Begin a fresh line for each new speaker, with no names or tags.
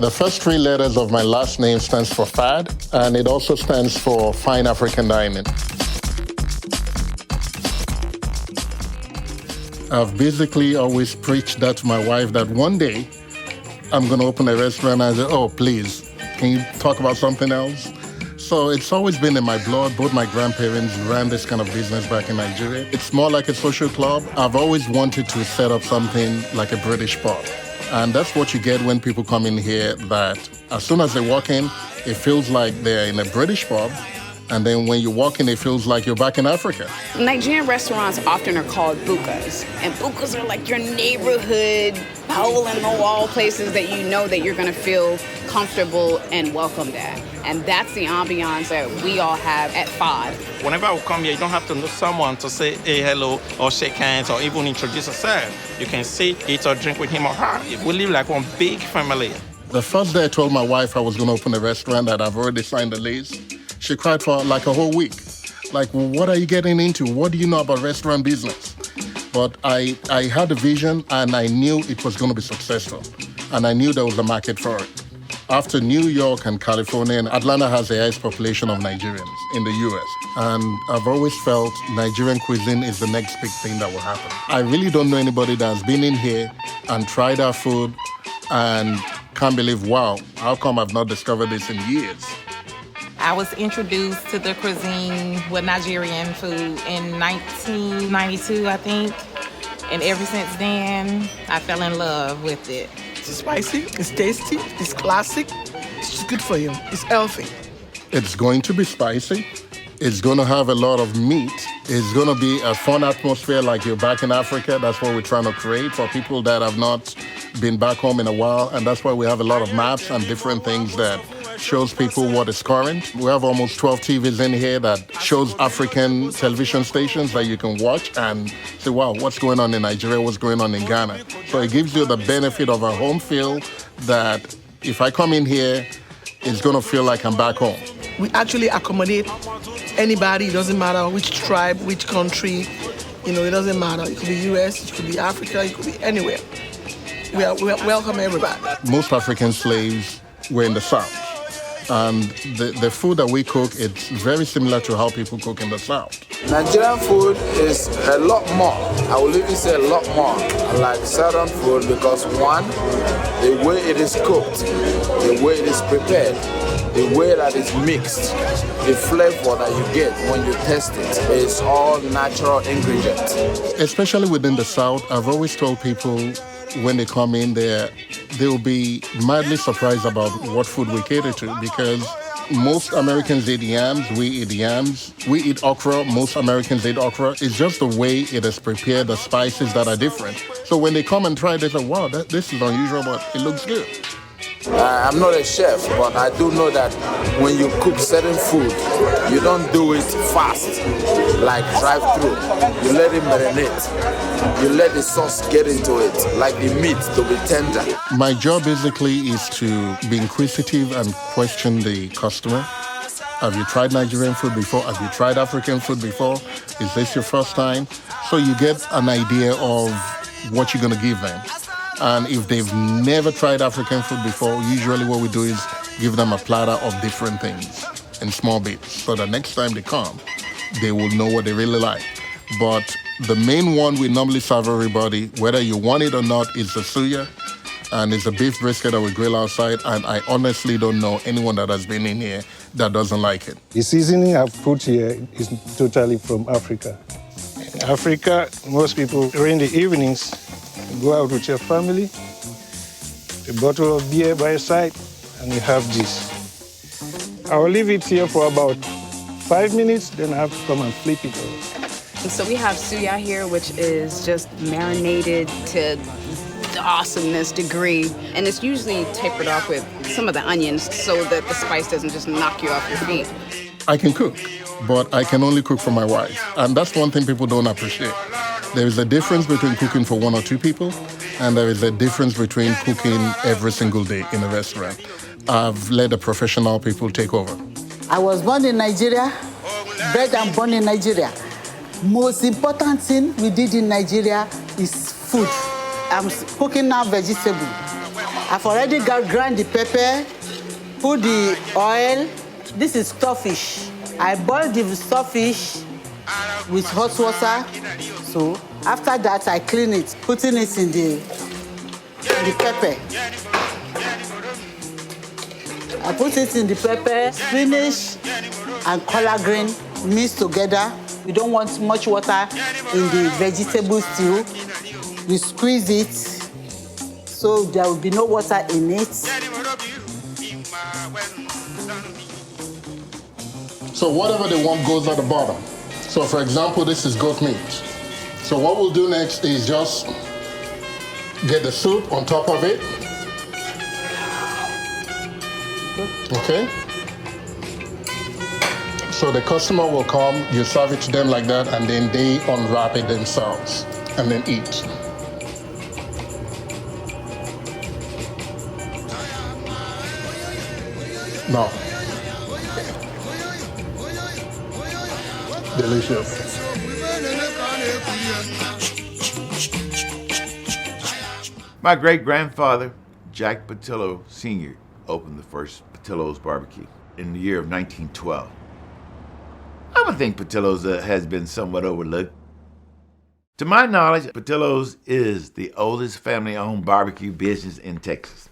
The first three letters of my last name stands for FAD, and it also stands for Fine African Dining. I've basically always preached that to my wife that one day I'm going to open a restaurant and I say, oh, please, can you talk about something else? So it's always been in my blood. Both my grandparents ran this kind of business back in Nigeria. It's more like a social club. I've always wanted to set up something like a British pub. And that's what you get when people come in here, that as soon as they walk in, it feels like they're in a British pub. And then when you walk in, it feels like you're back in Africa.
Nigerian restaurants often are called bukas. And bukas are like your neighborhood, hole-in-the-wall places that you know that you're going to feel comfortable and welcomed at. And that's the ambiance that we all have at FAD.
Whenever I come here, you don't have to know someone to say, hey, hello, or shake hands, or even introduce yourself. You can sit, eat, or drink with him or her. We live like one big family.
The first day I told my wife I was going to open a restaurant, that I've already signed the lease, she cried for like a whole week. Like, well, what are you getting into? What do you know about restaurant business? But I had a vision, and I knew it was going to be successful. And I knew there was a market for it. After New York and California, and Atlanta has the highest population of Nigerians in the US. And I've always felt Nigerian cuisine is the next big thing that will happen. I really don't know anybody that's been in here and tried our food and can't believe, wow, how come I've not discovered this in years?
I was introduced to the cuisine with Nigerian food in 1992, I think. And ever since then, I fell in love with it.
It's spicy, it's tasty, it's classic, it's just good for you, it's healthy.
It's going to be spicy. It's going to have a lot of meat. It's going to be a fun atmosphere like you're back in Africa. That's what we're trying to create for people that have not been back home in a while. And that's why we have a lot of maps and different things that shows people what is current. We have almost 12 TVs in here that shows African television stations that you can watch and say, wow, what's going on in Nigeria, what's going on in Ghana. So it gives you the benefit of a home feel that if I come in here, it's going to feel like I'm back home.
We actually accommodate anybody. It doesn't matter which tribe, which country. You know, it doesn't matter. It could be US, it could be Africa, it could be anywhere. We welcome everybody.
Most African slaves were in the South. And the food that we cook, it's very similar to how people cook in the South.
Nigerian food is a lot more. I will even say a lot more like Southern food because one, the way it is cooked, the way it is prepared, the way that it's mixed, the flavor that you get when you taste it is all natural ingredients.
Especially within the South, I've always told people when they come in there, they'll be madly surprised about what food we cater to because most Americans eat yams, we eat yams. We eat okra, most Americans eat okra. It's just the way it is prepared, the spices that are different. So when they come and try, they say, wow, this is unusual, but it looks good.
I'm not a chef, but I do know that when you cook certain food, you don't do it fast, like drive-through. You let it marinate. You let the sauce get into it, like the meat to be tender.
My job basically is to be inquisitive and question the customer. Have you tried Nigerian food before? Have you tried African food before? Is this your first time? So you get an idea of what you're going to give them. And if they've never tried African food before, usually what we do is give them a platter of different things in small bits. So the next time they come, they will know what they really like. But the main one we normally serve everybody, whether you want it or not, is the suya. And it's a beef brisket that we grill outside. And I honestly don't know anyone that has been in here that doesn't like it.
The seasoning I've put here is totally from Africa. In Africa, most people during the evenings, go out with your family, a bottle of beer by your side, and you have this. I'll leave it here for about 5 minutes, then I have to come and flip it over.
So we have suya here, which is just marinated to the awesomeness degree. And it's usually tapered off with some of the onions so that the spice doesn't just knock you off your feet.
I can cook, but I can only cook for my wife. And that's one thing people don't appreciate. There is a difference between cooking for 1 or 2 people, and there is a difference between cooking every single day in a restaurant. I've let the professional people take over.
I was born in Nigeria, bred and born in Nigeria. Most important thing we did in Nigeria is food. I'm cooking now vegetable. I've already ground the pepper, put the oil. This is stockfish. I boil the stockfish with hot water. So after that, I clean it, putting it in the pepper. I put it in the pepper, spinach and collard green mixed together. We don't want much water in the vegetable stew. We squeeze it so there will be no water in it.
So whatever they want goes at the bottom. So for example, this is goat meat. So what we'll do next is just get the soup on top of it. Okay? So the customer will come, you serve it to them like that, and then they unwrap it themselves and then eat. No. Delicious.
My great-grandfather, Jack Patillo Sr., opened the first Patillo's Barbecue in the year of 1912. I would think Patillo's has been somewhat overlooked. To my knowledge, Patillo's is the oldest family-owned barbecue business in Texas.